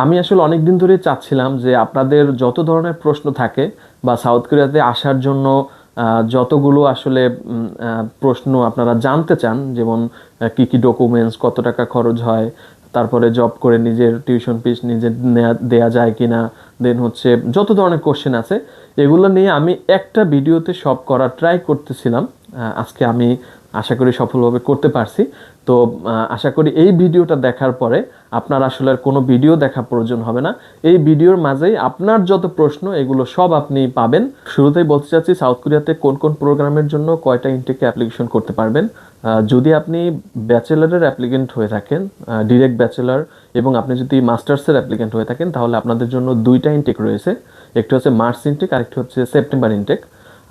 আমি আসলে অনেক দিন ধরেই চাচ্ছিলাম যে আপনাদের যত ধরনের প্রশ্ন থাকে বা সাউথ কোরিয়াতে আসার জন্য যতগুলো আসলে প্রশ্ন আপনারা জানতে চান, যেমন কি কি ডকুমেন্টস, কত টাকা খরচ হয়, তারপরে জব করে নিজের টিউশন ফিস নিজে দেয়া যায় কিনা, দেন হচ্ছে যত ধরনের কোশ্চেন আছে এগুলো নিয়ে আমি একটা ভিডিওতে সব করার ট্রাই করতেছিলাম। আজকে আমি আশা করি সফলভাবে করতে পারছি। তো আশা করি এই ভিডিওটা দেখার পরে আপনার আসলে আর কোনো ভিডিও দেখা প্রয়োজন হবে না। এই ভিডিওর মাঝেই আপনার যত প্রশ্ন এগুলো সব আপনি পাবেন। শুরুতেই বলতে চাচ্ছি সাউথ কোরিয়াতে কোন কোন প্রোগ্রামের জন্য কয়টা ইনটেকে অ্যাপ্লিকেশন করতে পারবেন। যদি আপনি ব্যাচেলারের অ্যাপ্লিকেন্ট হয়ে থাকেন, ডিরেক্ট ব্যাচেলার, এবং আপনি যদি মাস্টার্সের অ্যাপ্লিকেন্ট হয়ে থাকেন, তাহলে আপনাদের জন্য দুইটা ইনটেক রয়েছে। একটি হচ্ছে মার্চ ইনটেক, আরেকটি হচ্ছে সেপ্টেম্বর ইনটেক।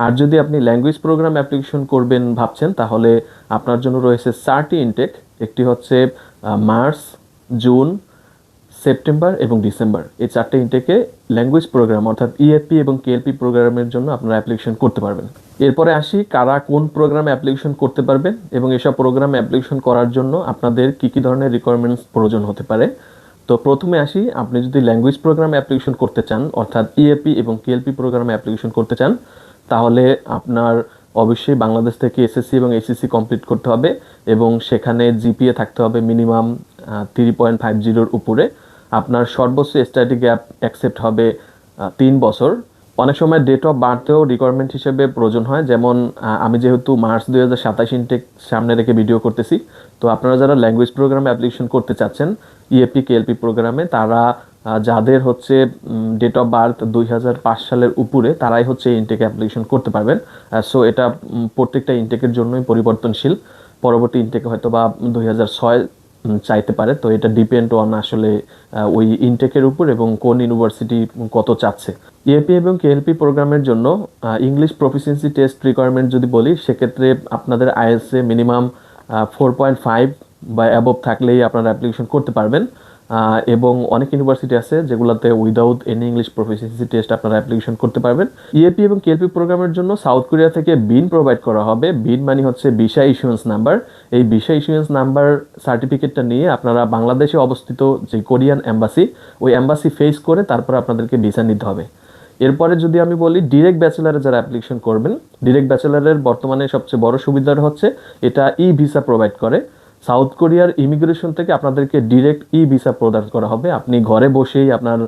আর যদি আপনি ল্যাঙ্গুয়েজ প্রোগ্রাম অ্যাপ্লিকেশন করবেন ভাবছেন, তাহলে আপনার জন্য রয়েছে 4টি ইনটেক। একটি হচ্ছে মার্চ, জুন, সেপ্টেম্বর এবং ডিসেম্বর। এই 4টে ইনটেকে ল্যাঙ্গুয়েজ প্রোগ্রাম অর্থাৎ ইএপি এবং কেএলপি প্রোগ্রামের জন্য আপনারা অ্যাপ্লিকেশন করতে পারবেন। এরপরে আসি কারা কোন প্রোগ্রামে অ্যাপ্লিকেশন করতে পারবেন এবং এসব প্রোগ্রামে অ্যাপ্লিকেশন করার জন্য আপনাদের কী কী ধরনের রিকোয়ারমেন্টস প্রয়োজন হতে পারে। তো প্রথমে আসি, আপনি যদি ল্যাঙ্গুয়েজ প্রোগ্রামে অ্যাপ্লিকেশন করতে চান অর্থাৎ ইএপি এবং কেএলপি প্রোগ্রামে অ্যাপ্লিকেশন করতে চান, তাহলে আপনার অবশ্যই বাংলাদেশ থেকে এসএসসি এবং এইচএসসি কমপ্লিট করতে হবে এবং সেখানে জিপিএ থাকতে হবে মিনিমাম 3.50-এর উপরে। আপনার সর্বোচ্চ স্টাডি গ্যাপ অ্যাকসেপ্ট হবে 3 বছর। অনেক সময় ডেট অফ বার্থেও রিকোয়ারমেন্ট হিসেবে প্রয়োজন হয়, যেমন আমি যেহেতু মার্চ 2027 ইনটেক সামনে রেখে ভিডিও করতেছি, তো আপনারা যারা ল্যাঙ্গুয়েজ প্রোগ্রামে অ্যাপ্লিকেশন করতে চাচ্ছেন ইএপি কেএলপি প্রোগ্রামে, তারা যাদের হচ্ছে ডেট অফ বার্থ 2005 সালের উপরে, তারাই হচ্ছে ইনটেক অ্যাপ্লিকেশন করতে পারবেন। সো এটা প্রত্যেকটা ইনটেকের জন্যই পরিবর্তনশীল। পরবর্তী ইনটেকে হয়তো বা 2006 চাইতে পারে। তো এটা ডিপেন্ড অন আসলে ওই ইনটেকের উপর এবং কোন ইউনিভার্সিটি কত চাচ্ছে। ইএপি এবং কেএলপি প্রোগ্রামের জন্য ইংলিশ প্রফিসিয়েন্সি টেস্ট রিকোয়ারমেন্ট যদি বলি, সেক্ষেত্রে আপনাদের আইএলটিএস মিনিমাম 4.5 বা অ্যাবভ থাকলেই আপনারা অ্যাপ্লিকেশন করতে পারবেন। এবং অনেক ইউনিভার্সিটি আছে যেগুলোতে without any English proficiency test আপনারা অ্যাপ্লিকেশন করতে পারবেন। ইএপি এবং কেএলপি প্রোগ্রামের জন্য সাউথ কোরিয়া থেকে বিন প্রোভাইড করা হবে। বিন মানে হচ্ছে ভিসা ইস্যুয়েন্স নাম্বার। এই ভিসা ইস্যুয়েন্স নাম্বার সার্টিফিকেটটা নিয়ে আপনারা বাংলাদেশে অবস্থিত যে কোরিয়ান এম্বাসি, ওই এম্বাসি ফেস করে তারপর আপনাদেরকে ভিসা নিতে হবে। এরপরে যদি আমি বলি ডিরেক্ট ব্যাচেলারে যারা অ্যাপ্লিকেশন করবেন, ডিরেক্ট ব্যাচেলারের বর্তমানে সবচেয়ে বড় সুবিধাটা হচ্ছে এটা ই ভিসা প্রোভাইড করে। সাউথ কোরিয়ার ইমিগ্রেশন থেকে আপনাদেরকে ডিরেক্ট ই ভিসা প্রদান করা হবে। আপনি ঘরে বসেই আপনার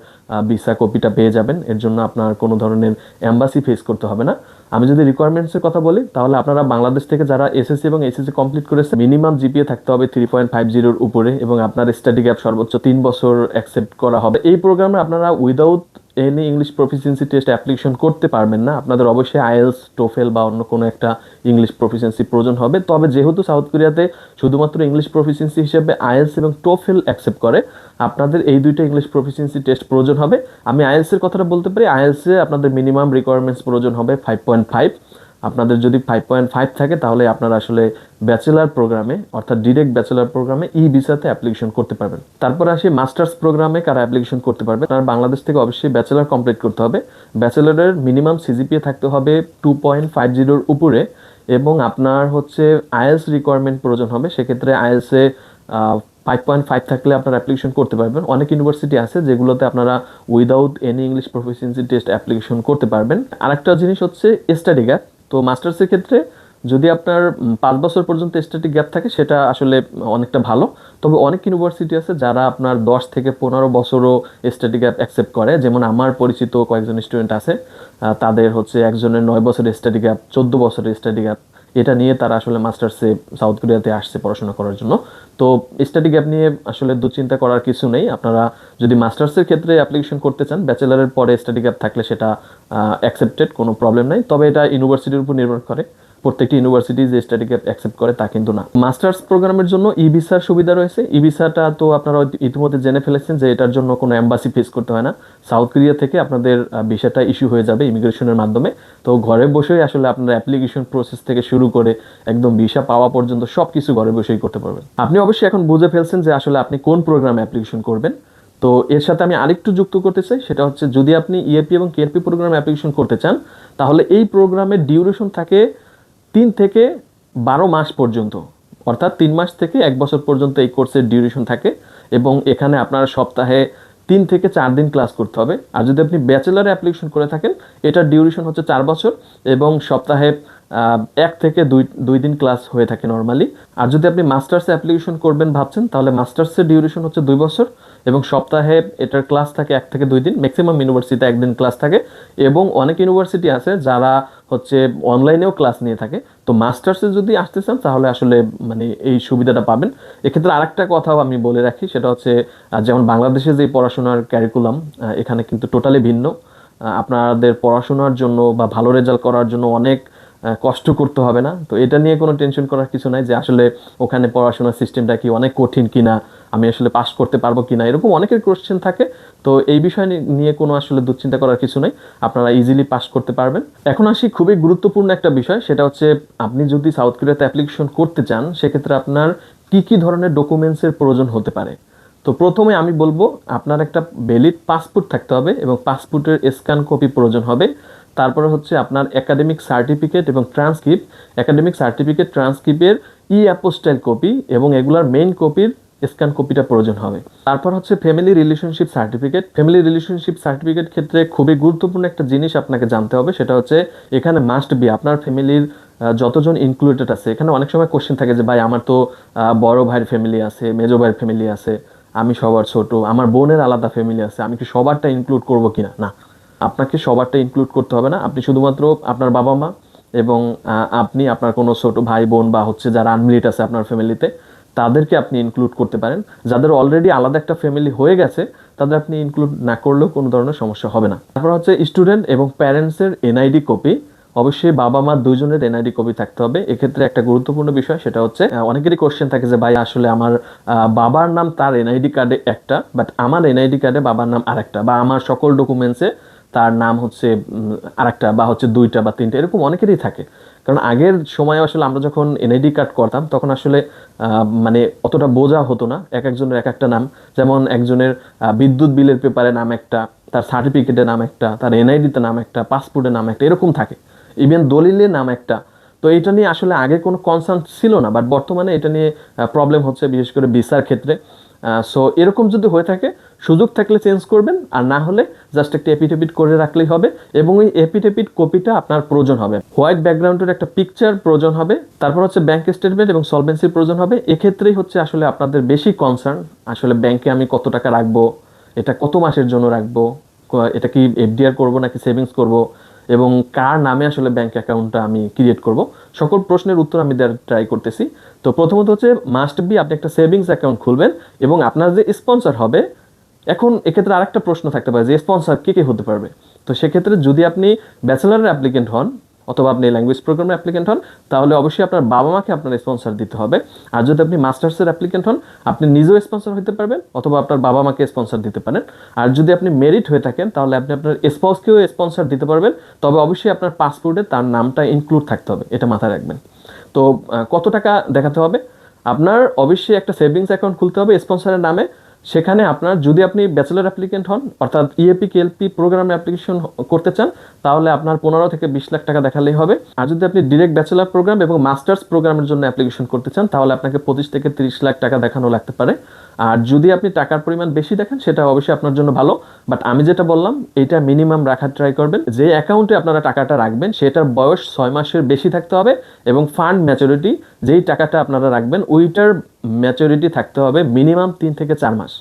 ভিসা কপিটা পেয়ে যাবেন। এর জন্য আপনার কোনো ধরনের এম্বাসি ফেস করতে হবে না। আমি যদি রিকোয়ারমেন্টসের কথা বলি, তাহলে আপনারা বাংলাদেশ থেকে যারা এসএসসি এবং এইচএসসি কমপ্লিট করেছে, মিনিমাম জিপিএ থাকতে হবে 3.50-এর উপরে এবং আপনার স্টাডি গ্যাপ সর্বোচ্চ 3 বছর অ্যাকসেপ্ট করা হবে। এই প্রোগ্রামে আপনারা without any English proficiency test application করতে পারবেন না। আপনাদের অবশ্যই আইএলস, টোফেল বা অন্য কোনো একটা ইংলিশ প্রফিসিয়েন্সি প্রয়োজন হবে। তবে যেহেতু সাউথ কোরিয়াতে শুধুমাত্র ইংলিশ প্রফিসিয়েন্সি হিসেবে আইএলস এবং টোফেল অ্যাকসেপ্ট করে, আপনাদের এই দুইটা ইংলিশ প্রফিসিয়েন্সি টেস্ট প্রয়োজন হবে। আমি আইএলসের কথাটা বলতে পারি, আইএলসে আপনাদের মিনিমাম রিকোয়ারমেন্টস প্রয়োজন হবে 5.5। আপনাদের যদি 5.5 থাকে, তাহলে আপনারা আসলে ব্যাচেলার প্রোগ্রামে অর্থাৎ ডিরেক্ট ব্যাচেলার প্রোগ্রামে ই ভিসাতে অ্যাপ্লিকেশন করতে পারবেন। তারপর আসি মাস্টার্স প্রোগ্রামে কারা অ্যাপ্লিকেশন করতে পারবে। তার বাংলাদেশ থেকে অবশ্যই ব্যাচেলার কমপ্লিট করতে হবে। ব্যাচেলারের মিনিমাম সিজিপিএ থাকতে হবে 2.50-এর উপরে এবং আপনার হচ্ছে আইএলস রিকোয়ারমেন্ট প্রয়োজন হবে। সেক্ষেত্রে আইএলসে 5.5 থাকলে আপনারা অ্যাপ্লিকেশন করতে পারবেন। অনেক ইউনিভার্সিটি আছে যেগুলোতে আপনারা without any English proficiency test application করতে পারবেন। আরেকটা জিনিস হচ্ছে স্টাডি গ্যাপ। তো মাস্টার্সের ক্ষেত্রে যদি আপনার 5 বছর পর্যন্ত স্টাডি গ্যাপ থাকে, সেটা আসলে অনেকটা ভালো। তবে অনেক ইউনিভার্সিটি আছে যারা আপনার 10 থেকে 15 বছরও স্টাডি গ্যাপ অ্যাকসেপ্ট করে। যেমন আমার পরিচিত কয়েকজন স্টুডেন্ট আছে, তাদের হচ্ছে একজনের 9 বছরের স্টাডি গ্যাপ, 14 বছরের স্টাডি গ্যাপ, এটা নিয়ে তারা আসলে মাস্টার্সে সাউথ কোরিয়াতে আসছে পড়াশোনা করার জন্য। তো স্টাডি গ্যাপ নিয়ে আসলে দুশ্চিন্তা করার কিছু নেই। আপনারা যদি মাস্টার্সের ক্ষেত্রে অ্যাপ্লিকেশন করতে চান, ব্যাচেলারের পরে স্টাডি গ্যাপ থাকলে সেটা অ্যাকসেপ্টেড, কোনো প্রবলেম নাই। তবে এটা ইউনিভার্সিটির উপর নির্ভর করে। প্রত্যেকটি ইউনিভার্সিটি যে স্টাডি গ্যাপ অ্যাকসেপ্ট করে তা কিন্তু না। মাস্টার্স প্রোগ্রামের জন্য ই ভিসার সুবিধা রয়েছে। ই ভিসাটা তো আপনারা ইতিমধ্যে জেনে ফেলেছেন যে এটার জন্য কোনো এম্বাসি ফেস করতে হয় না। সাউথ কোরিয়া থেকে আপনাদের ভিসাটা ইস্যু হয়ে যাবে ইমিগ্রেশনের মাধ্যমে। তো ঘরে বসেই আসলে আপনারা অ্যাপ্লিকেশন প্রসেস থেকে শুরু করে একদম ভিসা পাওয়া পর্যন্ত সব কিছু ঘরে বসেই করতে পারবেন। আপনি অবশ্যই এখন বুঝে ফেলছেন যে আসলে আপনি কোন প্রোগ্রামে অ্যাপ্লিকেশন করবেন। তো এর সাথে আমি আরেকটু যুক্ত করতে চাই, সেটা হচ্ছে যদি আপনি ইএপি এবং কেএলপি প্রোগ্রামে অ্যাপ্লিকেশন করতে চান, তাহলে এই প্রোগ্রামের ডিউরেশন থাকে 3 থেকে 12 মাস পর্যন্ত, অর্থাৎ 3 মাস থেকে 1 বছর পর্যন্ত এই কোর্সের ডিউরেশন থাকে। এবং এখানে আপনারা সপ্তাহে 3 থেকে 4 দিন ক্লাস করতে হবে। আর যদি আপনি ব্যাচেলারে অ্যাপ্লিকেশন করে থাকেন, এটার ডিউরেশন হচ্ছে 4 বছর এবং সপ্তাহে 1 থেকে 2 দিন ক্লাস হয়ে থাকে নর্মালি। আর যদি আপনি মাস্টার্সে অ্যাপ্লিকেশন করবেন ভাবছেন, তাহলে মাস্টার্সের ডিউরেশন হচ্ছে 2 বছর এবং সপ্তাহে এটার ক্লাস থাকে 1 থেকে 2 দিন। ম্যাক্সিমাম ইউনিভার্সিটিতে 1 দিন ক্লাস থাকে এবং অনেক ইউনিভার্সিটি আছে যারা হচ্ছে অনলাইনেও ক্লাস নিয়ে থাকে। তো মাস্টার্সে যদি আসতে চান তাহলে আসলে মানে এই সুবিধাটা পাবেন। এক্ষেত্রে আরেকটা কথাও আমি বলে রাখি, সেটা হচ্ছে যেমন বাংলাদেশে যে পড়াশোনার ক্যারিকুলাম এখানে কিন্তু টোটালি ভিন্ন। আপনাদের পড়াশোনার জন্য বা ভালো রেজাল্ট করার জন্য অনেক কষ্ট করতে হবে না। তো এটা নিয়ে কোনো টেনশন করার কিছু নাই যে আসলে ওখানে পড়াশোনার সিস্টেমটা কি অনেক কঠিন কিনা, আমি আসলে পাস করতে পারবো কিনা, এরকম অনেকের কোশ্চেন থাকে। তো এই বিষয় নিয়ে কোনো আসলে দুশ্চিন্তা করার কিছু নেই, আপনারা ইজিলি পাস করতে পারবেন। এখন আসি খুবই গুরুত্বপূর্ণ একটা বিষয়, সেটা হচ্ছে আপনি যদি সাউথ কোরিয়াতে অ্যাপ্লিকেশন করতে চান সেক্ষেত্রে আপনার কি কি ধরনের ডকুমেন্টসের প্রয়োজন হতে পারে। তো প্রথমে আমি বলবো আপনার একটা ভ্যালিড পাসপোর্ট থাকতে হবে এবং পাসপোর্টের স্ক্যান কপি প্রয়োজন হবে। তারপরে হচ্ছে আপনার একাডেমিক সার্টিফিকেট এবং ট্রান্সক্রিপ্ট, একাডেমিক সার্টিফিকেট ট্রান্সক্রিপ্টের অ্যাপোস্টাইল কপি এবং এগুলার মেইন কপির স্ক্যান কপিটা প্রয়োজন হবে। তারপর হচ্ছে family relationship certificate. Family relationship certificate ক্ষেত্রে খুবই গুরুত্বপূর্ণ একটা জিনিস আপনাকে জানতে হবে, সেটা হচ্ছে এখানে মাস্ট বি আপনার ফ্যামিলির যতজন ইনক্লুডেড আছে। এখানে অনেক সময় কোশ্চেন থাকে যে ভাই আমার তো বড় ভাইয়ের ফ্যামিলি আছে, মেজো ভাইয়ের ফ্যামিলি আছে, আমি সবার ছোট, আমার বোনের আলাদা ফ্যামিলি আছে, আমি কি সবারটা ইনক্লুড করব কিনা? না, আপনাকে সবারটা ইনক্লুড করতে হবে না। আপনি শুধুমাত্র আপনার বাবা মা এবং আপনি আপনার কোনো ছোট ভাই বোন বা হচ্ছে যারা আনমেরিড আছে আপনার ফ্যামিলিতে তাদেরকে আপনি ইনক্লুড করতে পারেন। যাদের অলরেডি আলাদা একটা ফ্যামিলি হয়ে গেছে তাদের আপনি ইনক্লুড না করলেও কোনো ধরনের সমস্যা হবে না। তারপর হচ্ছে স্টুডেন্ট এবং প্যারেন্টসের এনআইডি কপি। অবশ্যই বাবা মা দুইজনের এনআইডি কপি থাকতে হবে। এক্ষেত্রে একটা গুরুত্বপূর্ণ বিষয়, সেটা হচ্ছে অনেকেরই কোশ্চেন থাকে যে ভাই আসলে আমার বাবার নাম তার এনআইডি কার্ডে একটা, বাট আমার এনআইডি কার্ডে বাবার নাম আরেকটা, বা আমার সকল ডকুমেন্টসে তার নাম হচ্ছে আরেকটা, বা হচ্ছে 2টা বা 3টা, এরকম অনেকেরই থাকে। কারণ আগের সময় আসলে আমরা যখন এনআইডি কার্ড করতাম তখন আসলে মানে অতটা বোঝা হতো না, এক একজনের এক একটা নাম। যেমন একজনের বিদ্যুৎ বিলের পেপারে নাম একটা, তার সার্টিফিকেটের নাম একটা, তার এনআইডিতে নাম একটা, পাসপোর্টের নাম একটা, এরকম থাকে, ইভেন দলিলে নাম একটা। তো এটা নিয়ে আসলে আগে কোনো কনসার্ন ছিল না, বাট বর্তমানে এটা নিয়ে প্রবলেম হচ্ছে, বিশেষ করে ভিসার ক্ষেত্রে। সো এরকম যদি হয়ে থাকে সুযোগ থাকলে চেঞ্জ করবেন, আর না হলে জাস্ট একটা এপিডেভিট করে রাখলেই হবে। এবং ওই এপিডেভিট কপিটা আপনার প্রয়োজন হবে, হোয়াইট ব্যাকগ্রাউন্ডের একটা পিকচার প্রয়োজন হবে। তারপর হচ্ছে ব্যাংক স্টেটমেন্ট এবং সলভেন্সির প্রয়োজন হবে। এক্ষেত্রেই হচ্ছে আসলে আপনাদের বেশি কনসার্ন, আসলে ব্যাংকে আমি কত টাকা রাখবো, এটা কত মাসের জন্য রাখবো, এটা কি এফডিআর করবো নাকি সেভিংস করব, এবং কার নামে আসলে ব্যাংক অ্যাকাউন্টটা আমি ক্রিয়েট করব, সকল প্রশ্নের উত্তর আমি দেওয়ার ট্রাই করতেছি। তো প্রথমত হচ্ছে মাস্ট বি আপনি একটা সেভিংস অ্যাকাউন্ট খুলবেন এবং আপনার যে স্পন্সর হবে, এখন এক্ষেত্রে আরেকটা প্রশ্ন থাকতে পারে যে স্পন্সর কে কে হতে পারবে। তো সেক্ষেত্রে যদি আপনি ব্যাচেলারের অ্যাপ্লিকেন্ট হন অথবা আপনি ল্যাঙ্গুয়েজ প্রোগ্রামের অ্যাপ্লিকেন্ট হন, তাহলে অবশ্যই আপনার বাবা মাকে আপনার স্পন্সর দিতে হবে। আর যদি আপনি মাস্টার্সের অ্যাপ্লিকেন্ট হন, আপনি নিজেও স্পন্সর হতে পারবেন অথবা আপনার বাবা মাকে স্পন্সর দিতে পারেন। আর যদি আপনি মেরিট হয়ে থাকেন তাহলে আপনি আপনার স্পাউসকেও স্পন্সর দিতে পারবেন, তবে অবশ্যই আপনার পাসপোর্টে তার নামটা ইনক্লুড থাকতে হবে, এটা মাথায় রাখবেন। তো কত টাকা দেখাতে হবে? আপনার অবশ্যই একটা সেভিংস অ্যাকাউন্ট খুলতে হবে স্পন্সরের নামে। সেখানে আপনার যদি আপনি ব্যাচেলর অ্যাপ্লিকেন্ট হন অর্থাৎ ইএপি কেএলপি প্রোগ্রামে অ্যাপ্লিকেশন করতে চান, তাহলে আপনার 15 থেকে 20 লাখ টাকা দেখালেই হবে। আর যদি আপনি ডিরেক্ট ব্যাচেলর প্রোগ্রাম এবং মাস্টার্স প্রোগ্রামের জন্য অ্যাপ্লিকেশন করতে চান, তাহলে আপনাকে 25 থেকে 30 লাখ টাকা দেখানো লাগতে পারে। আর যদি আপনি টাকার পরিমাণ বেশি দেখেন সেটা অবশ্যই আপনার জন্য ভালো, বাট আমি যেটা বললাম এটা মিনিমাম রাখার ট্রাই করবেন। যে অ্যাকাউন্টে আপনারা টাকাটা রাখবেন সেটার বয়স 6 মাসের বেশি থাকতে হবে এবং ফান্ড ম্যাচুরিটি, যেই টাকাটা আপনারা রাখবেন ওইটার ম্যাচুরিটি থাকতে হবে মিনিমাম 3 থেকে 4 মাস।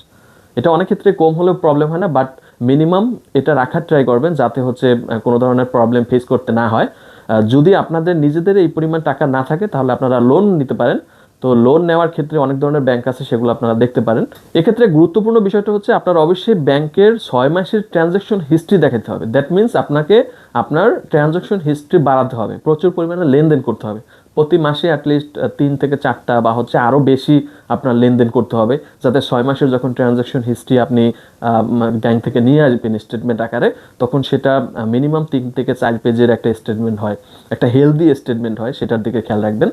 এটা অনেক ক্ষেত্রে কম হলেও প্রবলেম হয় না, বাট মিনিমাম এটা রাখার ট্রাই করবেন যাতে হচ্ছে কোনো ধরনের প্রবলেম ফেস করতে না হয়। যদি আপনাদের নিজেদের এই পরিমাণ টাকা না থাকে তাহলে আপনারা লোন নিতে পারেন। তো লোন নেওয়ার ক্ষেত্রে অনেক ধরনের ব্যাংক আছে, সেগুলো আপনারা দেখতে পারেন। এক্ষেত্রে গুরুত্বপূর্ণ বিষয়টা হচ্ছে আপনার অবশ্যই ব্যাংকের 6 মাসের ট্রানজ্যাকশন হিস্ট্রি দেখাতে হবে। দ্যাট মিনস আপনাকে আপনার ট্রানজ্যাকশন হিস্ট্রি বাড়াতে হবে, প্রচুর পরিমাণে লেনদেন করতে হবে। প্রতি মাসে অ্যাটলিস্ট 3 থেকে 4টা বা হচ্ছে আরও বেশি আপনার লেনদেন করতে হবে, যাতে 6 মাসের যখন ট্রানজ্যাকশন হিস্ট্রি আপনি ব্যাংক থেকে নিয়ে আসবেন স্টেটমেন্ট আকারে, তখন সেটা মিনিমাম 3 থেকে 4 পেজের একটা স্টেটমেন্ট হয়, একটা হেলদি স্টেটমেন্ট হয়, সেটার দিকে খেয়াল রাখবেন।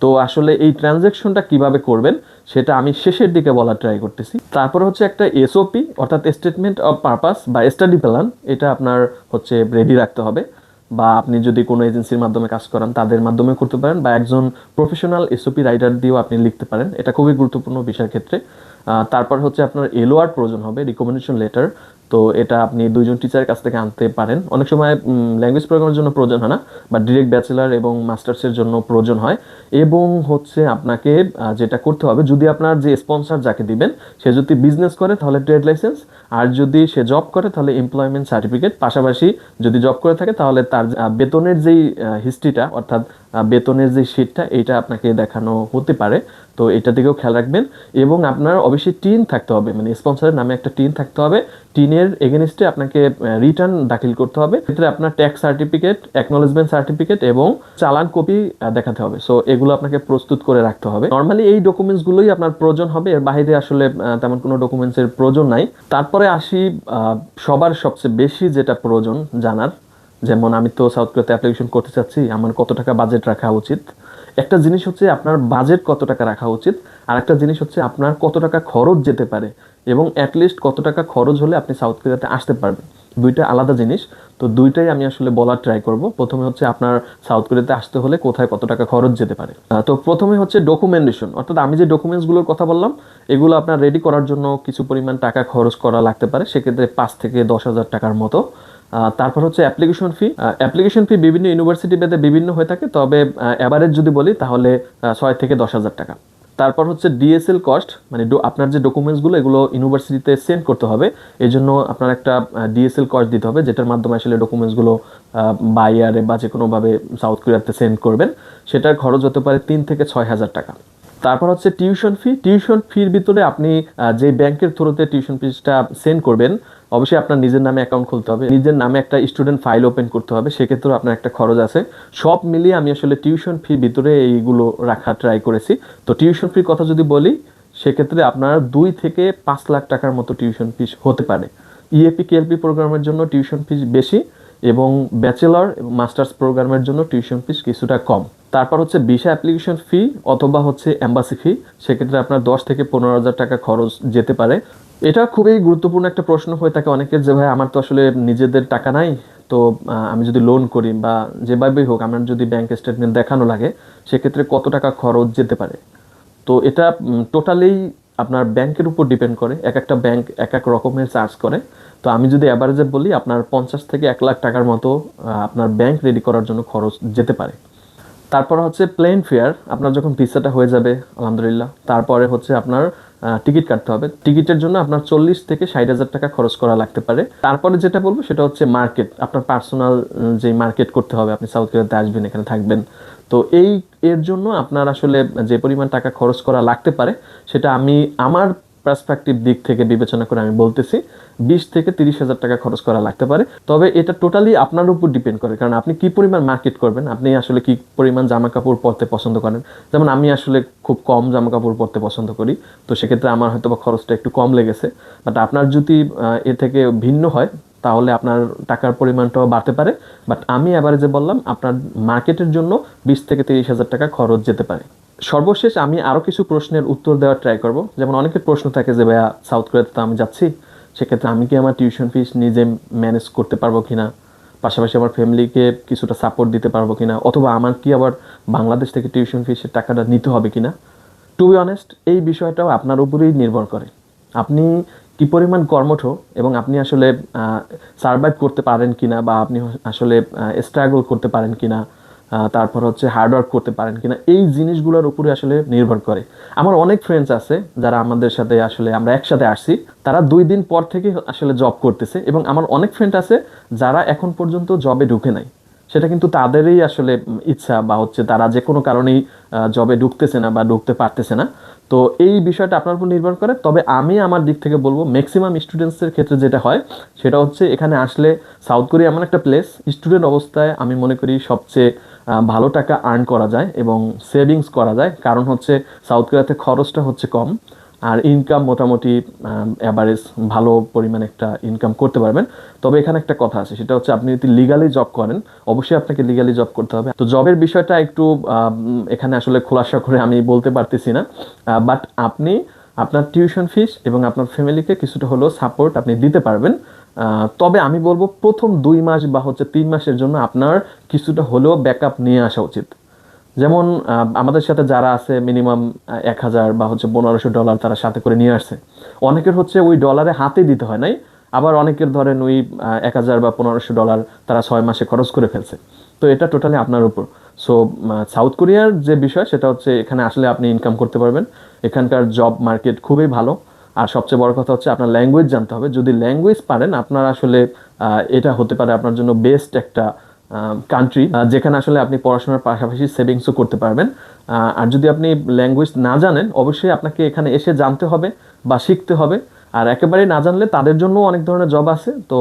তো আসলে এই ট্রানজ্যাকশনটা কিভাবে করবেন সেটা আমি শেষের দিকে বলার ট্রাই করতেছি। তারপর হচ্ছে একটা এসওপি অর্থাৎ স্টেটমেন্ট অফ পারপাস বা স্টাডি প্ল্যান, এটা আপনার হচ্ছে রেডি রাখতে হবে। বা আপনি যদি কোনো এজেন্সির মাধ্যমে কাজ করান তাদের মাধ্যমে করতে পারেন, বা একজন প্রফেশনাল এসওপি রাইটার দিয়েও আপনি লিখতে পারেন। এটা খুবই গুরুত্বপূর্ণ বিষয়ের ক্ষেত্রে। তারপর হচ্ছে আপনার এলওআর প্রয়োজন হবে, রিকমেন্ডেশন লেটার। তো এটা আপনি দুইজন টিচারের কাছ থেকে আনতে পারেন। অনেক সময় ল্যাঙ্গুয়েজ প্রোগ্রামের জন্য প্রয়োজন হয় না, বা ডিরেক্ট ব্যাচেলার এবং মাস্টার্সের জন্য প্রয়োজন হয়। এবং হচ্ছে আপনাকে যেটা করতে হবে, যদি আপনার যে স্পন্সর যাকে দিবেন সে যদি বিজনেস করে তাহলে ট্রেড লাইসেন্স, আর যদি সে জব করে তাহলে এমপ্লয়মেন্ট সার্টিফিকেট। পাশাপাশি যদি জব করে থাকে তাহলে তার বেতনের যেই হিস্ট্রিটা, অর্থাৎ বেতনের যে শিটটা, এইটা আপনাকে দেখানো হতে পারে। তো এটা দিকেও খেয়াল রাখবেন। এবং আপনার অবশ্যই টিন থাকতে হবে, মানে স্পন্সরের নামে একটা টিন থাকতে হবে। টিনের এগেনস্টে আপনাকে রিটার্ন দাখিল করতে হবে। এক্ষেত্রে আপনার ট্যাক্স সার্টিফিকেট, অ্যাকনোলেজমেন্ট সার্টিফিকেট এবং চালান কপি দেখাতে হবে। সো এগুলো আপনাকে প্রস্তুত করে রাখতে হবে। নর্মালি এই ডকুমেন্টসগুলোই আপনার প্রয়োজন হবে, এর বাইরে আসলে তেমন কোনো ডকুমেন্টসের প্রয়োজন নাই। তারপরে আসি সবার সবচেয়ে বেশি যেটা প্রয়োজন জানার, যেমন আমি তো সাউথ কোরিয়াতে অ্যাপ্লিকেশন করতে চাচ্ছি, আমার কত টাকা বাজেট রাখা উচিত। একটা জিনিস হচ্ছে আপনার বাজেট কত টাকা রাখা উচিত, আর একটা জিনিস হচ্ছে আপনার কত টাকা খরচ যেতে পারে, এবং অ্যাটলিস্ট কত টাকা খরচ হলে আপনি সাউথ কোরিয়াতে আসতে পারবেন। দুইটা আলাদা জিনিস। তো দুইটাই আমি আসলে বলার ট্রাই করব। প্রথমে হচ্ছে আপনার সাউথ কোরিয়াতে আসতে হলে কোথায় কত টাকা খরচ যেতে পারে। তো প্রথমে হচ্ছে ডকুমেন্টেশন, অর্থাৎ আমি যে ডকুমেন্টসগুলোর কথা বললাম এগুলো আপনার রেডি করার জন্য কিছু পরিমাণ টাকা খরচ করা লাগতে পারে, সেক্ষেত্রে 5 থেকে 10,000 টাকার মতো। তারপর হচ্ছে অ্যাপ্লিকেশন ফি। অ্যাপ্লিকেশন ফি বিভিন্ন ইউনিভার্সিটি ভেদে বিভিন্ন হয়ে থাকে, তবে অ্যাভারেজ যদি বলি তাহলে 6 থেকে 10,000 টাকা। তারপর হচ্ছে ডিএসএল কস্ট, মানে আপনার যে ডকুমেন্টসগুলো এগুলো ইউনিভার্সিটিতে সেন্ড করতে হবে, এই জন্য আপনার একটা ডিএসএল কস্ট দিতে হবে, যেটার মাধ্যমে আসলে ডকুমেন্টসগুলো বাইয়ারে বা যে কোনোভাবে সাউথ কোরিয়াতে সেন্ড করবেন। সেটার খরচ হতে পারে 3 থেকে 6,000 টাকা। তারপর হচ্ছে টিউশন ফি। টিউশন ফির ভিতরে আপনি যে ব্যাংকের থ্রুতে টিউশন ফিসটা সেন্ড করবেন, অবশ্যই আপনার নিজের নামে অ্যাকাউন্ট খুলতে হবে, নিজের নামে একটা স্টুডেন্ট ফাইল ওপেন করতে হবে, সেক্ষেত্রেও আপনার একটা খরচ আছে। সব মিলিয়ে আমি আসলে টিউশন ফির ভিতরে এইগুলো রাখা ট্রাই করেছি। তো টিউশন ফির কথা যদি বলি, সেক্ষেত্রে আপনার 2 থেকে 5 লাখ টাকার মতো টিউশন ফিস হতে পারে। ইএপি কেএলপি প্রোগ্রামের জন্য টিউশন ফিস বেশি, এবং ব্যাচেলর এবং মাস্টার্স প্রোগ্রামের জন্য টিউশন ফিস কিছুটা কম। তারপর হচ্ছে ভিসা অ্যাপ্লিকেশন ফি অথবা হচ্ছে এম্বাসি ফি, সেক্ষেত্রে আপনার 10 থেকে 15,000 টাকা খরচ যেতে পারে। এটা খুবই গুরুত্বপূর্ণ একটা প্রশ্ন হয়ে থাকে অনেকের, যে ভাই আমার তো আসলে নিজেদের টাকা নাই, তো আমি যদি লোন করি বা যেভাবেই হোক আমার যদি ব্যাংক স্টেটমেন্ট দেখানো লাগে, সেক্ষেত্রে কত টাকা খরচ যেতে পারে। তো এটা টোটালি আপনার ব্যাংকের উপর ডিপেন্ড করে, এক একটা ব্যাংক এক এক রকমের চার্জ করে। তো আমি যদি অ্যাভারেজে বলি, আপনার 50 থেকে 1 লাখ টাকার মতো আপনার ব্যাংক রেডি করার জন্য খরচ যেতে পারে। তারপর হচ্ছে প্লেন ফেয়ার, আপনার যখন ভিসাটা হয়ে যাবে আলহামদুলিল্লাহ, তারপরে হচ্ছে আপনার টিকিট কাটতে হবে। টিকিটের জন্য আপনার 40 থেকে 60,000 টাকা খরচ করা লাগতে পারে। তারপরে যেটা বলবো সেটা হচ্ছে মার্কেট, আপনার পার্সোনাল যে মার্কেট করতে হবে, আপনি সাউথ কোরিয়াতে আসবেন, এখানে থাকবেন। তো এর জন্য আপনার আসলে যে পরিমাণ টাকা খরচ করা লাগতে পারে, সেটা আমি আমার পার্সপেক্টিভ দিক থেকে বিবেচনা করে আমি বলতেছি 20 থেকে 30,000 টাকা খরচ করা লাগতে পারে। তবে এটা টোটালি আপনার উপর ডিপেন্ড করে, কারণ আপনি কি পরিমাণ মার্কেট করবেন, আপনি আসলে কি পরিমাণ জামা কাপড় পরতে পছন্দ করেন। যেমন আমি আসলে খুব কম জামা কাপড় পরতে পছন্দ করি, তো সেক্ষেত্রে আমার হয়তো বা খরচটা একটু কম লেগেছে। বাট আপনার যদি এ থেকে ভিন্ন হয়, তাহলে আপনার টাকার পরিমাণটাও বাড়তে পারে। বাট আমি অ্যাভারেজে বললাম আপনার মার্কেটের জন্য 20 থেকে 30,000 টাকা খরচ যেতে পারে। সর্বশেষ আমি আরও কিছু প্রশ্নের উত্তর দেওয়ার ট্রাই করব। যেমন অনেকের প্রশ্ন থাকে যে ভাইয়া সাউথ কোরিয়াতে তো আমি যাচ্ছি, সেক্ষেত্রে আমি কি আমার টিউশন ফিস নিজে ম্যানেজ করতে পারবো কিনা, পাশাপাশি আমার ফ্যামিলিকে কিছুটা সাপোর্ট দিতে পারবো কিনা, অথবা আমার কি আবার বাংলাদেশ থেকে টিউশন ফিসের টাকাটা নিতে হবে কিনা। টু বি অনেস্ট, এই বিষয়টাও আপনার উপরেই নির্ভর করে, আপনি কি পরিমাণ কর্মঠ এবং আপনি আসলে সার্ভাইভ করতে পারেন কিনা, বা আপনি আসলে স্ট্রাগল করতে পারেন কিনা, তারপর হচ্ছে হার্ডওয়ার্ক করতে পারেন কিনা, এই জিনিসগুলোর উপরে আসলে নির্ভর করে। আমার অনেক ফ্রেন্ডস আছে যারা আমাদের সাথে আসলে আমরা একসাথে আসছি, তারা 2 দিন পর থেকে আসলে জব করতেছে, এবং আমার অনেক ফ্রেন্ড আছে যারা এখন পর্যন্ত জবে ঢুকে নাই। সেটা কিন্তু তাদেরই আসলে ইচ্ছা, বা হচ্ছে তারা যে কোনো কারণেই জবে ঢুকতেছে না বা ঢুকতে পারতেছে না। তো এই বিষয়টা আপনার উপর নির্ভর করে। তবে আমি আমার দিক থেকে বলবো, ম্যাক্সিমাম স্টুডেন্টসের ক্ষেত্রে যেটা হয় সেটা হচ্ছে, এখানে আসলে সাউথ কোরিয়া এমন একটা প্লেস, স্টুডেন্ট অবস্থায় আমি মনে করি সবচেয়ে ভালো টাকা আর্ন করা যায় এবং সেভিংস করা যায়। কারণ হচ্ছে সাউথ কোরিয়াতে খরচটা হচ্ছে কম, আর ইনকাম মোটামুটি অ্যাভারেজ ভালো পরিমাণ একটা ইনকাম করতে পারবেন। তবে এখানে একটা কথা আছে, সেটা হচ্ছে আপনি যদি লিগালি জব করেন, অবশ্যই আপনাকে লিগালি জব করতে হবে। তো জবের বিষয়টা একটু এখানে আসলে খোলাসা করে আমি বলতে পারতেছি না, বাট আপনি আপনার টিউশন ফিস এবং আপনার ফ্যামিলিকে কিছুটা হলেও সাপোর্ট আপনি দিতে পারবেন। তবে আমি বলবো প্রথম 2 মাস বা হচ্ছে 3 মাসের জন্য আপনার কিছুটা হলেও ব্যাকআপ নিয়ে আসা উচিত। যেমন আমাদের সাথে যারা আছে মিনিমাম 1,000 বা হচ্ছে $1,500 তারা সাথে করে নিয়ে আসছে। অনেকের হচ্ছে ওই ডলারে হাতে দিতে হয় নাই, আবার অনেকের ধরেন ওই 1,000 বা $1,500 তারা 6 মাসে খরচ করে ফেলছে। তো এটা টোটালি আপনার উপর। সো সাউথ কোরিয়ার যে বিষয় সেটা হচ্ছে এখানে আসলে আপনি ইনকাম করতে পারবেন। এখানকার জব মার্কেট খুবই ভালো। আর সবচেয়ে বড় কথা হচ্ছে আপনার ল্যাঙ্গুয়েজ জানতে হবে। যদি ল্যাঙ্গুয়েজ পারেন আপনার আসলে এটা হতে পারে আপনার জন্য বেস্ট একটা কান্ট্রি, যেখানে আসলে আপনি পড়াশোনার পাশাপাশি সেভিংসও করতে পারবেন। আর যদি আপনি ল্যাঙ্গুয়েজ না জানেন অবশ্যই আপনাকে এখানে এসে জানতে হবে বা শিখতে হবে। আর একেবারেই না জানলে তাদের জন্য অনেক ধরনের জব আছে, তো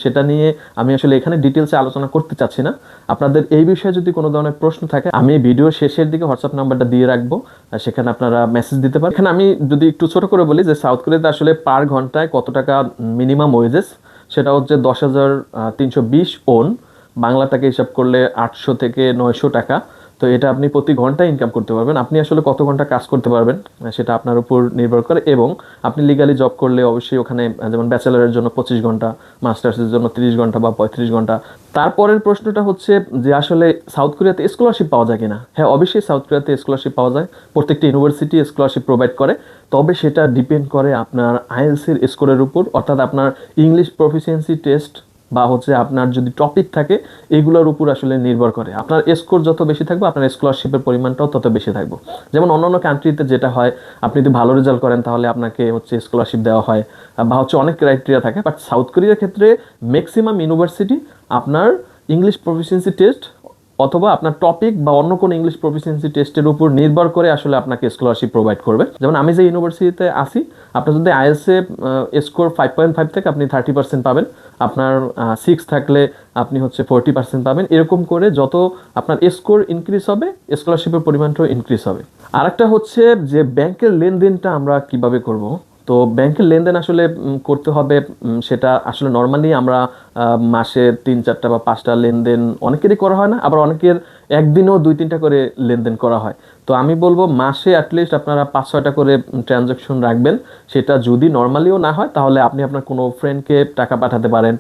সেটা নিয়ে আমি আসলে এখানে ডিটেলসে আলোচনা করতে চাচ্ছি না। আপনাদের এই বিষয়ে যদি কোনো ধরনের প্রশ্ন থাকে আমি ভিডিওর শেষের দিকে হোয়াটসঅ্যাপ নাম্বারটা দিয়ে রাখবো, সেখানে আপনারা মেসেজ দিতে পারেন। এখানে আমি যদি একটু ছোট করে বলি যে সাউথ কোরিয়াতে আসলে পার ঘন্টায় কত টাকা মিনিমাম ওয়েজেস, সেটা হচ্ছে 10,320 ওন, বাংলাটাকে হিসাব করলে 800 থেকে 900 টাকা। তো এটা আপনি প্রতি ঘন্টায় ইনকাম করতে পারবেন। আপনি আসলে কত ঘন্টা কাজ করতে পারবেন সেটা আপনার উপর নির্ভর করে, এবং আপনি লিগালি জব করলে অবশ্যই ওখানে যেমন ব্যাচেলারের জন্য 25 ঘন্টা, মাস্টার্সের জন্য 30 ঘন্টা বা 35 ঘন্টা। তারপরের প্রশ্নটা হচ্ছে যে আসলে সাউথ কোরিয়াতে স্কলারশিপ পাওয়া যায় কিনা। হ্যাঁ, অবশ্যই সাউথ কোরিয়াতে স্কলারশিপ পাওয়া যায়। প্রত্যেকটি ইউনিভার্সিটি স্কলারশিপ প্রোভাইড করে, তবে সেটা ডিপেন্ড করে আপনার আইএলটিএস এর স্কোরের উপর, অর্থাৎ আপনার ইংলিশ প্রফিসিয়েন্সি টেস্ট বা হচ্ছে আপনার যদি টপিক থাকে এগুলোর উপর আসলে নির্ভর করে। আপনার স্কোর যত বেশি থাকবে আপনার স্কলারশিপের পরিমাণটাও তত বেশি থাকবে। যেমন অন্যান্য কান্ট্রিতে যেটা হয়, আপনি যদি ভালো রেজাল্ট করেন তাহলে আপনাকে হচ্ছে স্কলারশিপ দেওয়া হয় বা হচ্ছে অনেক ক্রাইটেরিয়া থাকে। বাট সাউথ কোরিয়ার ক্ষেত্রে ম্যাক্সিমাম ইউনিভার্সিটি আপনার ইংলিশ প্রফিসিয়েন্সি টেস্ট অথবা আপনার টপিক বা অন্য কোনো ইংলিশ প্রফিসিয়েন্সি টেস্টের উপর নির্ভর করে আসলে আপনাকে স্কলারশিপ প্রোভাইড করবে। যেমন আমি যে ইউনিভার্সিটিতে আসি, আপনার যদি আইএলটিএসে স্কোর 5.5 থেকে আপনি 30% পাবেন, আপনার 6 থাকলে আপনি হচ্ছে 40% পাবেন। এরকম করে যত আপনার স্কোর ইনক্রিজ হবে স্কলারশিপের পরিমাণটাও ইনক্রিজ হবে। আরেকটা হচ্ছে যে ব্যাংকের লেনদেনটা আমরা কিভাবে করব। তো ব্যাংকের লেনদেন আসলে করতে হবে, সেটা আসলে নর্মালি আমরা মাসে 3-4টা বা 5টা লেনদেন অনেকেরই করা হয় না, আবার অনেকের একদিনেও 2-3টা করে লেনদেন করা হয়। তো আমি বলবো মাসে অ্যাটলিস্ট আপনারা 5-6টা করে ট্রানজাকশন রাখবেন। সেটা যদি নর্মালিও না হয় তাহলে আপনি আপনার কোনো ফ্রেন্ডকে টাকা পাঠাতে পারেন,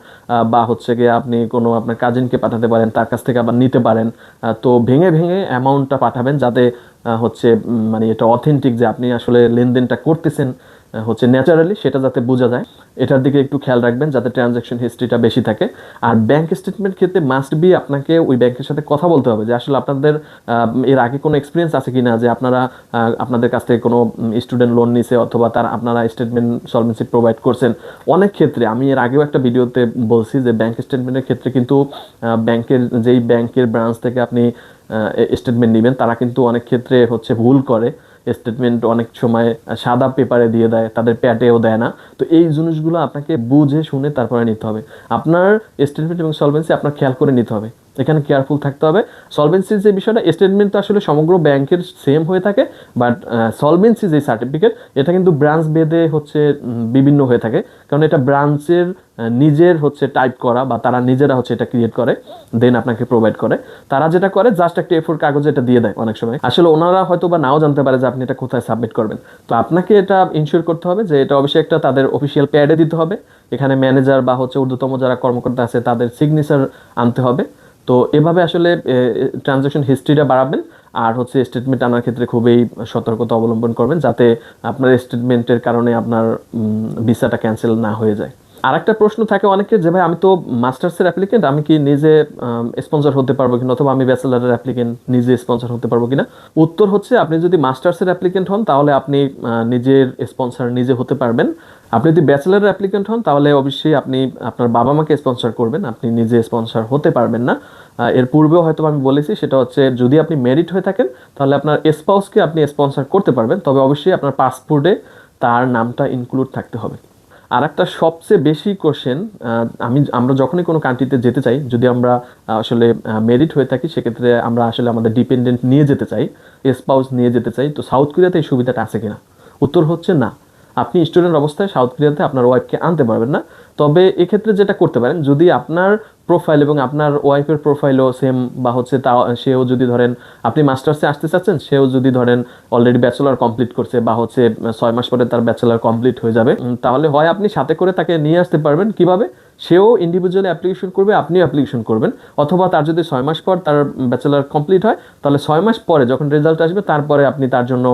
বা হচ্ছে গিয়ে আপনি কোনো আপনার কাজিনকে পাঠাতে পারেন, তার কাছ থেকে আবার নিতে পারেন। তো ভেঙে ভেঙে অ্যামাউন্টটা পাঠাবেন, যাতে হচ্ছে মানে এটা অথেন্টিক যে আপনি আসলে লেনদেনটা করতেছেন হচ্ছে ন্যাচারালি, সেটা যাতে বোঝা যায়। এটার দিকে একটু খেয়াল রাখবেন যাতে ট্রানজ্যাকশন হিস্ট্রিটা বেশি থাকে। আর ব্যাংক স্টেটমেন্ট ক্ষেত্রে মাস্ট বি আপনাকে ওই ব্যাংকের সাথে কথা বলতে হবে যে আসলে আপনাদের এর আগে কোনো এক্সপিরিয়েন্স আছে কিনা, যে আপনারা আপনাদের কাছ থেকে কোনো স্টুডেন্ট লোন নিছে অথবা আপনারা স্টেটমেন্ট সলভেন্সি প্রোভাইড করছেন। অনেক ক্ষেত্রে আমি এর আগেও একটা ভিডিওতে বলছি যে ব্যাংক স্টেটমেন্টের ক্ষেত্রে কিন্তু যেই ব্যাংকের ব্রাঞ্চ থেকে আপনি স্টেটমেন্ট নেবেন তারা কিন্তু অনেক ক্ষেত্রে হচ্ছে ভুল করে। স্টেটমেন্ট অনেক সময় সাদা পেপারে দিয়ে দেয়, তাদের প্যাটেও দেয় না। তো এই জিনিসগুলো আপনাকে বুঝে শুনে তারপরে নিতে হবে। আপনার স্টেটমেন্ট এবং সলভেন্সি আপনার খেয়াল করে নিতে হবে, এখানে কেয়ারফুল থাকতে হবে। সলভেন্সির যে বিষয়টা, স্টেটমেন্ট তো আসলে সমগ্র ব্যাংকের সেম হয়ে থাকে, বাট সলভেন্সি যে সার্টিফিকেট এটা কিন্তু ব্রাঞ্চ ভেদে হচ্ছে বিভিন্ন হয়ে থাকে, কারণ এটা ব্রাঞ্চের নিজের হচ্ছে টাইপ করা বা তারা নিজেরা হচ্ছে এটা ক্রিয়েট করে দেন আপনাকে প্রোভাইড করে। তারা যেটা করে জাস্ট একটা এ4 কাগজে এটা দিয়ে দেয়। অনেক সময় আসলে ওনারা হয়তো বা নাও জানতে পারে যে আপনি এটা কোথায় সাবমিট করবেন। তো আপনাকে এটা ইনশিওর করতে হবে যে এটা অবশ্যই একটা তাদের অফিসিয়াল প্যাডে দিতে হবে, এখানে ম্যানেজার বা হচ্ছে ঊর্ধ্বতম যারা কর্মকর্তা আছে তাদের সিগনেচার আনতে হবে। তো এভাবে আসলে ট্রানজ্যাকশন হিস্ট্রিটা বাড়াবেন। আর হচ্ছে স্টেটমেন্ট আনার ক্ষেত্রে খুবই সতর্কতা অবলম্বন করবেন যাতে আপনার স্টেটমেন্টের কারণে আপনার ভিসাটা ক্যান্সেল না হয়ে যায়। আর একটা প্রশ্ন থাকে অনেকের যে ভাই আমি তো মাস্টার্সের অ্যাপ্লিকেন্ট, আমি কি নিজে স্পন্সর হতে পারবো কিনা, অথবা আমি ব্যাচেলারের অ্যাপ্লিকেন্ট নিজে স্পন্সর হতে পারবো কিনা। উত্তর হচ্ছে আপনি যদি মাস্টার্সের অ্যাপ্লিকেন্ট হন তাহলে আপনি নিজের স্পন্সর নিজে হতে পারবেন। আপনি যদি ব্যাচেলারের অ্যাপ্লিকেন্ট হন তাহলে অবশ্যই আপনি আপনার বাবা মাকে স্পন্সর করবেন, আপনি নিজে স্পন্সর হতে পারবেন না। এর পূর্বেও হয়তো আমি বলেছি, সেটা হচ্ছে যদি আপনি মেরিট হয়ে থাকেন তাহলে আপনার স্পাউসকে আপনি স্পন্সর করতে পারবেন, তবে অবশ্যই আপনার পাসপোর্টে তার নামটা ইনক্লুড থাকতে হবে। আর একটা সবচেয়ে বেশি কোশ্চেন, আমরা যখনই কোনো কান্ট্রিতে যেতে চাই, যদি আমরা আসলে মেরিট হয়ে থাকি সেক্ষেত্রে আমরা আসলে আমাদের ডিপেন্ডেন্ট নিয়ে যেতে চাই, স্পাউস নিয়ে যেতে চাই, তো সাউথ কোরিয়াতে এই সুবিধাটা আছে কিনা। উত্তর হচ্ছে না, আপনি স্টুডেন্ট অবস্থায় সাউথ কোরিয়াতে আপনার ওয়াইফকে আনতে পারবেন না। তবে এক্ষেত্রে যেটা করতে পারেন, যদি আপনার প্রোফাইল এবং আপনার ওয়াইফের প্রোফাইলও সেম বা হচ্ছে তা সেও যদি ধরেন আপনি মাস্টার্সে আসতে চাচ্ছেন, সেও যদি ধরেন অলরেডি ব্যাচেলর কমপ্লিট করছে বা হচ্ছে 6 মাস পরে তার ব্যাচেলর কমপ্লিট হয়ে যাবে, তাহলে হয় আপনি সাথে করে তাকে নিয়ে আসতে পারবেন। কিভাবে সেও ইন্ডিভিজুয়ালি অ্যাপ্লিকেশন করবে, আপনিও অ্যাপ্লিকেশন করবেন। অথবা তার যদি 6 মাস পর তার ব্যাচেলার কমপ্লিট হয়, তাহলে 6 মাস পরে যখন রেজাল্ট আসবে তারপরে আপনি তার জন্য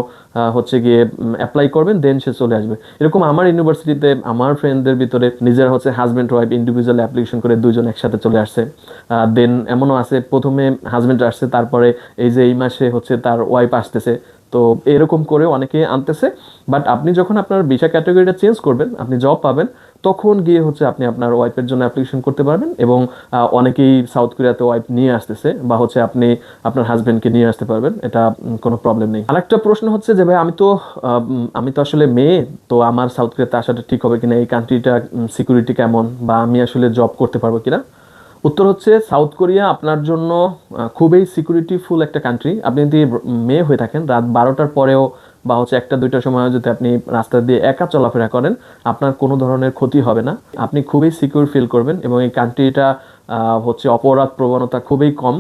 হচ্ছে গিয়ে অ্যাপ্লাই করবেন, দেন সে চলে আসবে। এরকম আমার ইউনিভার্সিটিতে আমার ফ্রেন্ডদের ভিতরে নিজেরা হচ্ছে হাজব্যান্ড ওয়াইফ ইন্ডিভিজুয়ালি অ্যাপ্লিকেশন করে দুইজন একসাথে চলে আসছে। দেন এমনও আছে প্রথমে হাজব্যান্ড আসছে, তারপরে এই যে এই মাসে হচ্ছে তার ওয়াইফ আসতেছে। তো এরকম করে অনেকে আনতেছে। বাট আপনি যখন আপনার ভিসা ক্যাটাগরিটা চেঞ্জ করবেন, আপনি জব পাবেন, তখন গিয়ে হচ্ছে আপনি আপনার ওয়াইফের জন্য অ্যাপ্লিকেশন করতে পারবেন। এবং অনেকেই সাউথ কোরিয়াতে ওয়াইফ নিয়ে আসতেছে, বা হচ্ছে আপনি আপনার হাজবেন্ডকে নিয়ে আসতে পারবেন, এটা কোনো প্রবলেম নেই। আরেকটা প্রশ্ন হচ্ছে যে ভাই আমি তো আসলে মেয়ে, তো আমার সাউথ কোরিয়াতে আসাটা ঠিক হবে কিনা, এই কান্ট্রিটা সিকিউরিটি কেমন, বা আমি আসলে জব করতে পারবো কিনা। উত্তর হচ্ছে সাউথ কোরিয়া আপনার জন্য খুবই সিকিউরিটিফুল একটা কান্ট্রি। আপনি যদি মেয়ে হয়ে থাকেন, রাত 12টার পরেও বা হচ্ছে 1টা 2টার সময় যদি আপনি রাস্তা দিয়ে একা চলাফেরা করেন, আপনার কোনো ধরনের ক্ষতি হবে না, আপনি খুবই সিকিউর ফিল করবেন। এবং এই কান্ট্রিটা হচ্ছে অপরাধ প্রবণতা খুবই কম,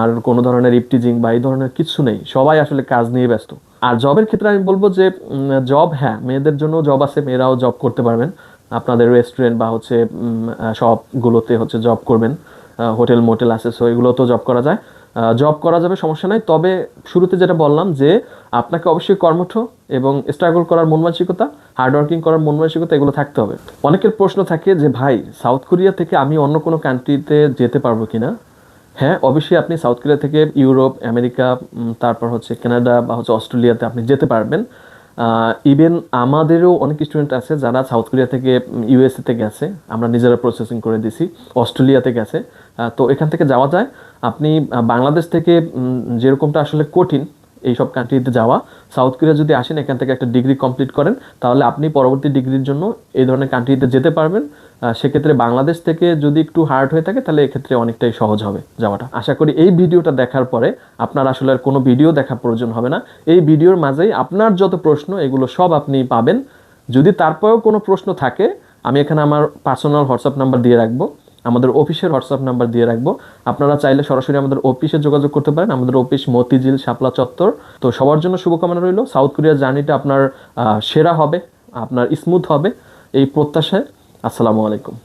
আর কোনো ধরনের ইপটিজিং বা এই ধরনের কিছু নেই, সবাই আসলে কাজ নিয়ে ব্যস্ত। আর জবের ক্ষেত্রে আমি বলবো যে জব, হ্যাঁ মেয়েদের জন্য জব আছে, মেয়েরাও জব করতে পারবেন। আপনাদের রেস্টুরেন্ট বা হচ্ছে শপগুলোতে হচ্ছে জব করবেন, হোটেল মোটেল আছে, সো এগুলোতেও জব করা যায়, জব করা যাবে, সমস্যা নাই। তবে শুরুতে যেটা বললাম যে আপনাকে অবশ্যই কর্মঠ এবং স্ট্রাগল করার মন মানসিকতা, হার্ডওয়ার্কিং করার মন মানসিকতা, এগুলো থাকতে হবে। অনেকের প্রশ্ন থাকে যে ভাই সাউথ কোরিয়া থেকে আমি অন্য কোনো কান্ট্রিতে যেতে পারবো কিনা। হ্যাঁ অবশ্যই আপনি সাউথ কোরিয়া থেকে ইউরোপ, আমেরিকা, তারপর হচ্ছে কানাডা বা হচ্ছে অস্ট্রেলিয়াতে আপনি যেতে পারবেন। ইভেন আমাদেরও অনেক স্টুডেন্ট আছে যারা সাউথ কোরিয়া থেকে ইউএসএতে গেছে, আমরা নিজেরা প্রসেসিং করে দিছি, অস্ট্রেলিয়াতে গেছে। তো এখান থেকে যাওয়া যায়। আপনি বাংলাদেশ থেকে যেরকমটা আসলে কঠিন এইসব কান্ট্রিতে যাওয়া, সাউথ কোরিয়া যদি আসেন এখান থেকে একটা ডিগ্রি কমপ্লিট করেন, তাহলে আপনি পরবর্তী ডিগ্রির জন্য এই ধরনের কান্ট্রিতে যেতে পারবেন। সেক্ষেত্রে বাংলাদেশ থেকে যদি একটু হার্ড হয়ে থাকে, তাহলে এক্ষেত্রে অনেকটাই সহজ হবে যাওয়াটা। আশা করি এই ভিডিওটা দেখার পরে আপনার আসলে আর কোনো ভিডিও দেখার প্রয়োজন হবে না। এই ভিডিওর মাঝেই আপনার যত প্রশ্ন এগুলো সব আপনি পাবেন। যদি তারপরেও কোনো প্রশ্ন থাকে, আমি এখানে আমার পার্সোনাল হোয়াটসঅ্যাপ নাম্বার দিয়ে রাখবো, আমাদের অফিসের হোয়াটসঅ্যাপ নাম্বার দিয়ে রাখবো। আপনারা চাইলে সরাসরি আমাদের অফিসে যোগাযোগ করতে পারেন। আমাদের অফিস মতিঝিল শাপলা চত্বর। তো সবার জন্য শুভকামনা রইল, সাউথ কোরিয়ার জার্নিটা আপনার সেরা হবে, আপনার স্মুথ হবে এই প্রত্যাশায়। আসসালামু আলাইকুম।